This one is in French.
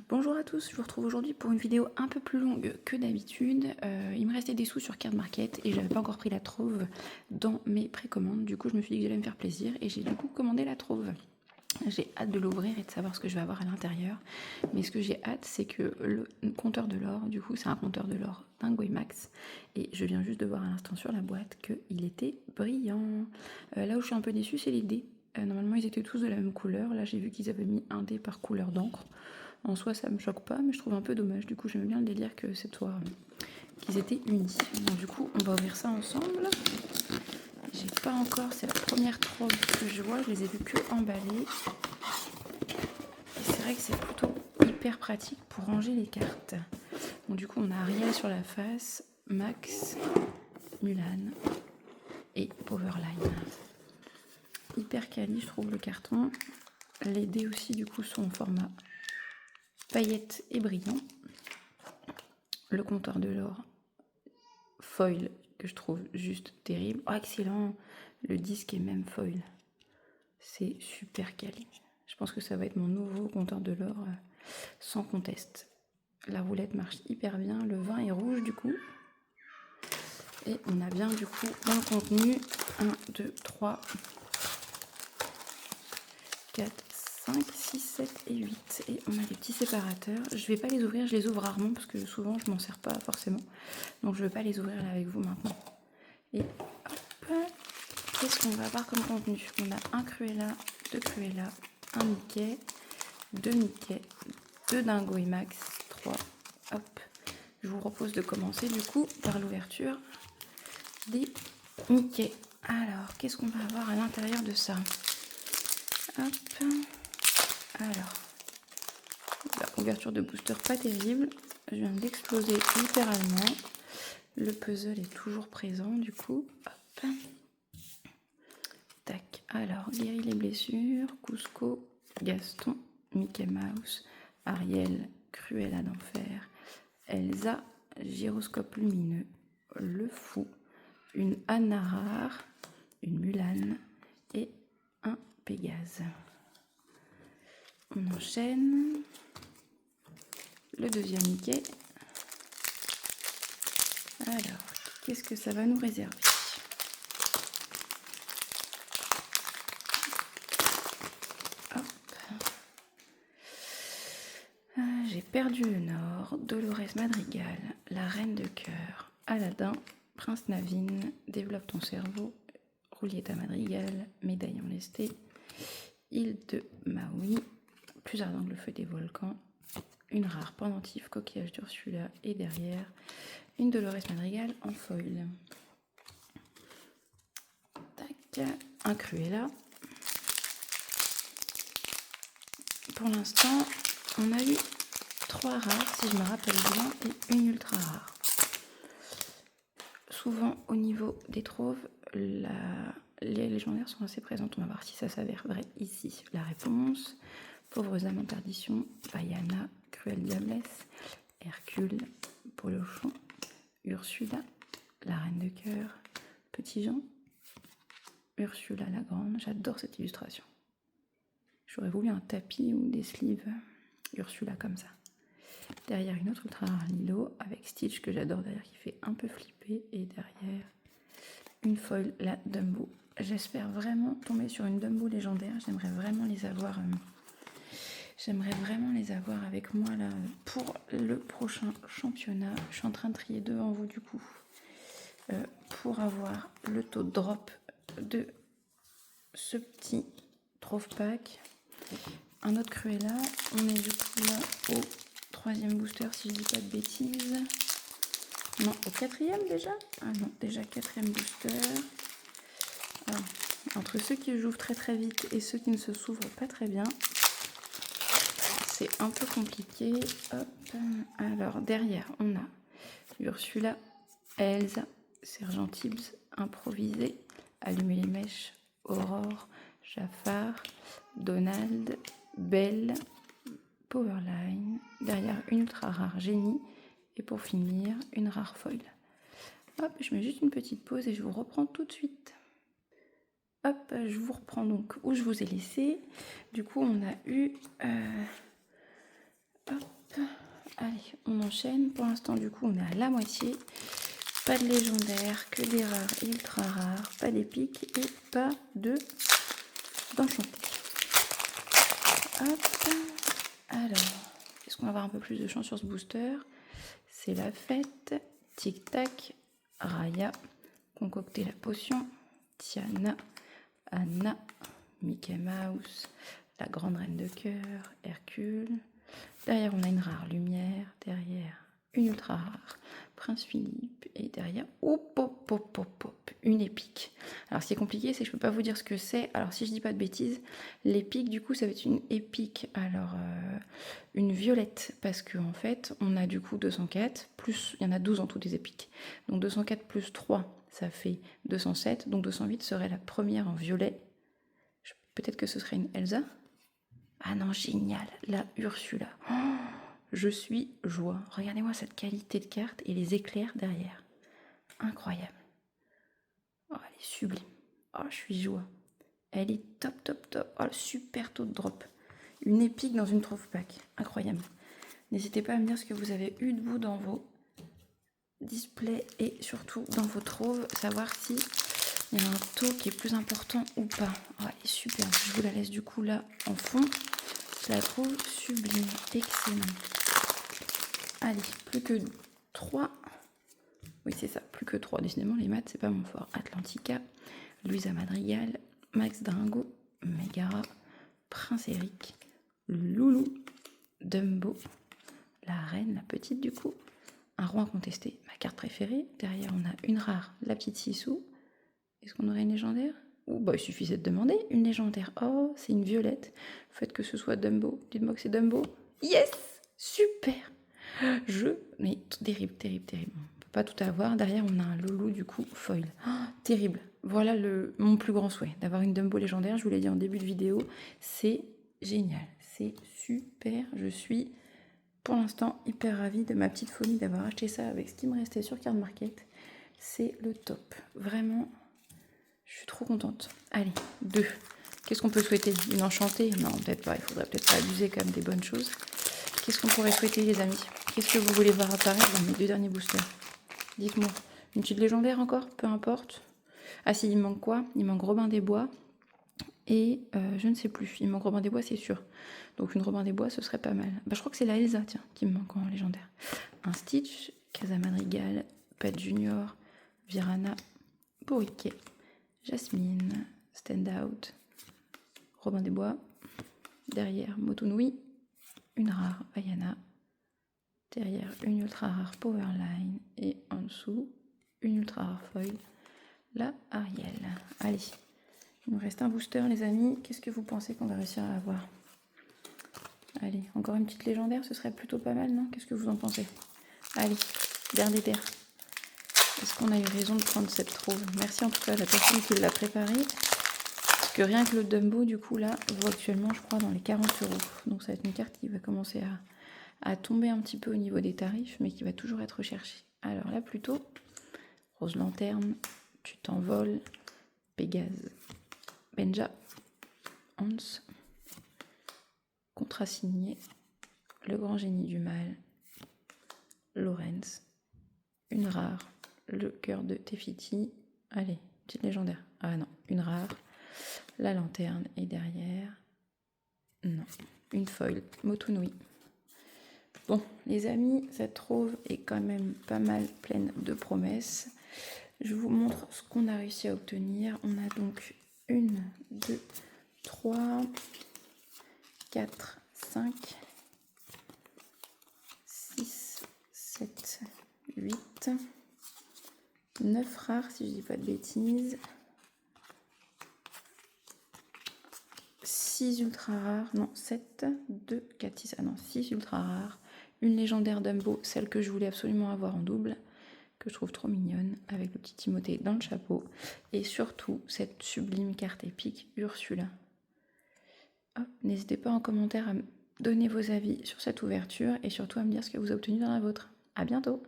Bonjour à tous, je vous retrouve aujourd'hui pour une vidéo un peu plus longue que d'habitude. Il me restait des sous sur Card Market et j'avais pas encore pris la Trove dans mes précommandes. Du coup, je me suis dit que j'allais me faire plaisir et j'ai du coup commandé la Trove. J'ai hâte de l'ouvrir et de savoir ce que je vais avoir à l'intérieur. Mais ce que j'ai hâte, c'est que le compteur de l'or, du coup, c'est un compteur de l'or Dingo Max. Et je viens juste de voir à l'instant sur la boîte qu'il était brillant. Là où je suis un peu déçue, c'est les dés. Normalement, ils étaient tous de la même couleur. Là, j'ai vu qu'ils avaient mis un dé par couleur d'encre. En soi, ça me choque pas, mais je trouve un peu dommage. Du coup, j'aime bien le délire que cette fois qu'ils étaient unis. Donc, du coup, on va ouvrir ça ensemble. J'ai pas encore, c'est la première Trove que je vois. Je les ai vus que emballés. Et c'est vrai que c'est plutôt hyper pratique pour ranger les cartes. Donc, du coup, on a Ariel sur la face, Max, Mulan et Powerline. Hyper quali, je trouve, le carton. Les dés aussi, du coup, sont en format paillettes et brillant. Le compteur de l'or foil que je trouve juste terrible. Oh, excellent. Le disque est même foil. C'est super quali. Je pense que ça va être mon nouveau compteur de l'or sans conteste. La roulette marche hyper bien. Le vin est rouge du coup. Et on a bien du coup dans le contenu 1, 2, 3, 4, 5, 6, 7 et 8. Et on a des petits séparateurs. Je vais pas les ouvrir, je les ouvre rarement parce que souvent je m'en sers pas forcément. Donc je vais pas les ouvrir là avec vous maintenant. Et hop, qu'est-ce qu'on va avoir comme contenu? On a un Cruella, deux Cruella, un Mickey, deux Mickey, deux Dingo et Max, 3. Hop, je vous propose de commencer du coup par l'ouverture des Mickey. Alors, qu'est-ce qu'on va avoir à l'intérieur de ça? Hop, alors, ouverture de booster pas terrible. Je viens d'exploser littéralement. Le puzzle est toujours présent du coup. Hop. Tac. Alors, guérit les blessures. Cusco, Gaston, Mickey Mouse, Ariel, Cruella d'enfer, Elsa, gyroscope lumineux, le fou, une Anna rare, une Mulan et un Pégase. On enchaîne. Le deuxième Mickey. Alors, qu'est-ce que ça va nous réserver? Hop. J'ai perdu le Nord, Dolores Madrigal, la Reine de Cœur, Aladdin, Prince Naveen, Développe ton cerveau, Julieta Madrigal, Médaille en lesté, Île de Maui, Plus ardent que le feu des volcans, une rare pendentif, coquillage d'Ursula et derrière, une Dolores Madrigal en foil. Tac, un Cruella. Pour l'instant, on a eu 3 rares, si je me rappelle bien, et une ultra rare. Souvent, au niveau des troves, les légendaires sont assez présentes. On va voir si ça s'avère vrai ici. La réponse: Pauvres âmes en perdition, Vaiana, Cruelle Diablesse, Hercule, Polochon, Ursula, la Reine de Cœur, Petit Jean, Ursula la Grande. J'adore cette illustration. J'aurais voulu un tapis ou des sleeves Ursula comme ça. Derrière, une autre ultra rare Lilo avec Stitch que j'adore derrière, qui fait un peu flipper. Et derrière, une foil, la Dumbo. J'espère vraiment tomber sur une Dumbo légendaire. J'aimerais vraiment les avoir. Avec moi là pour le prochain championnat. Je suis en train de trier devant vous du coup pour avoir le taux de drop de ce petit Trove Pack. Un autre Cruella. On est du coup là au 3e booster si je dis pas de bêtises. Non, au 4e déjà. Ah non, déjà 4e booster. Alors, entre ceux qui jouent très très vite et ceux qui ne se s'ouvrent pas très bien, c'est un peu compliqué. Hop. Alors derrière on a Ursula, Elsa, Sergent Tibbs, Improvisé, Allumer les mèches, Aurore, Jafar, Donald, Belle, Powerline, derrière une ultra rare Génie et pour finir une rare foil. Hop, je mets juste une petite pause et je vous reprends tout de suite. Hop, je vous reprends donc où je vous ai laissé. Du coup on a eu hop, Allez, on enchaîne. Pour l'instant, du coup, on est à la moitié. Pas de légendaire, que des rares et ultra rares. Pas d'épiques et pas d'enchanté. Hop. Alors, est-ce qu'on va avoir un peu plus de chance sur ce booster? C'est la fête. Tic-tac. Raya. Concocter la potion. Tiana. Anna. Mickey Mouse. La grande reine de cœur. Hercule. Derrière, on a une rare lumière. Derrière, une ultra rare. Prince Philippe. Et derrière, une épique. Alors, ce qui est compliqué, c'est que je peux pas vous dire ce que c'est. Alors, si je dis pas de bêtises, l'épique, du coup, ça va être une épique. Alors, une violette. Parce qu'en fait, on a du coup 204. Plus, il y en a 12 en tout des épiques. Donc, 204 plus 3, ça fait 207. Donc, 208 serait la première en violet. Peut-être que ce serait une Elsa. Ah non, génial, la Ursula. Oh, je suis joie. Regardez-moi cette qualité de carte et les éclairs derrière. Incroyable. Oh, elle est sublime. Oh, je suis joie. Elle est top, top, top. Oh, super taux de drop. Une épique dans une trophy pack. Incroyable. N'hésitez pas à me dire ce que vous avez eu de vous dans vos displays et surtout dans vos trouves. Savoir si il y a un taux qui est plus important ou pas. Oh, elle est super. Je vous la laisse du coup là en fond. Je la trouve sublime, excellent. Allez, plus que 3. Oui, c'est ça, plus que 3. Décidément, les maths, c'est pas mon fort. Atlantica, Luisa Madrigal, Max Dringo, Megara, Prince Eric, Loulou, Dumbo, la reine, la petite du coup, un roi incontesté, ma carte préférée. Derrière, on a une rare, la petite Sissou. Est-ce qu'on aurait une légendaire? Oh, bah, il suffisait de demander une légendaire. Oh, c'est une violette. Faites que ce soit Dumbo. Dites-moi que c'est Dumbo. Yes! Super! Mais terrible, terrible, terrible. On peut pas tout avoir. Derrière, on a un Loulou, du coup, foil. Oh, terrible. Voilà mon plus grand souhait. D'avoir une Dumbo légendaire, je vous l'ai dit en début de vidéo. C'est génial. C'est super. Je suis, pour l'instant, hyper ravie de ma petite folie d'avoir acheté ça avec ce qui me restait sur Card Market. C'est le top. Vraiment... Je suis trop contente. Allez, 2. Qu'est-ce qu'on peut souhaiter? Une enchantée? Non, peut-être pas. Il faudrait peut-être pas abuser quand même des bonnes choses. Qu'est-ce qu'on pourrait souhaiter, les amis? Qu'est-ce que vous voulez voir apparaître dans mes 2 derniers boosters? Dites-moi. Une petite légendaire encore? Peu importe. Ah si, il manque quoi? Il manque Robin des Bois. Et je ne sais plus. Il manque Robin des Bois, c'est sûr. Donc une Robin des Bois, ce serait pas mal. Bah, je crois que c'est la Elsa, tiens, qui me manque en légendaire. Un Stitch, Casa Madrigal, Pat Junior, Virana, Bourriquet, Jasmine, Stand Out, Robin des Bois, derrière Motonui, une rare Vaiana, derrière une ultra rare Powerline et en dessous une ultra rare foil, la Ariel. Allez, il nous reste un booster les amis, qu'est-ce que vous pensez qu'on va réussir à avoir? Allez, encore une petite légendaire, ce serait plutôt pas mal, non? Qu'est-ce que vous en pensez? Allez, dernier terre. Est-ce qu'on a eu raison de prendre cette trouve? Merci en tout cas à la personne qui l'a préparée. Parce que rien que le Dumbo, du coup, là, vaut actuellement, je crois, dans les 40 €. Donc ça va être une carte qui va commencer à tomber un petit peu au niveau des tarifs, mais qui va toujours être recherchée. Alors là, plutôt, Rose Lanterne, Tu t'envoles, Pégase, Benja, Hans, Contrat signé, Le Grand Génie du Mal, Lorenz, une rare, Le Cœur de Tefiti, allez, petite légendaire, ah non, une rare, La Lanterne, et derrière, non, une foil, Motonui. Bon, les amis, cette trouve est quand même pas mal pleine de promesses. Je vous montre ce qu'on a réussi à obtenir. On a donc 1, 2, 3, 4, 5, 6, 7, 8, 9 rares si je dis pas de bêtises. 6 ultra rares, non 7, 2, 4, 6, ah non 6 ultra rares. Une légendaire Dumbo, celle que je voulais absolument avoir en double, que je trouve trop mignonne, avec le petit Timothée dans le chapeau. Et surtout, cette sublime carte épique Ursula. N'hésitez pas en commentaire à me donner vos avis sur cette ouverture et surtout à me dire ce que vous avez obtenu dans la vôtre. À bientôt!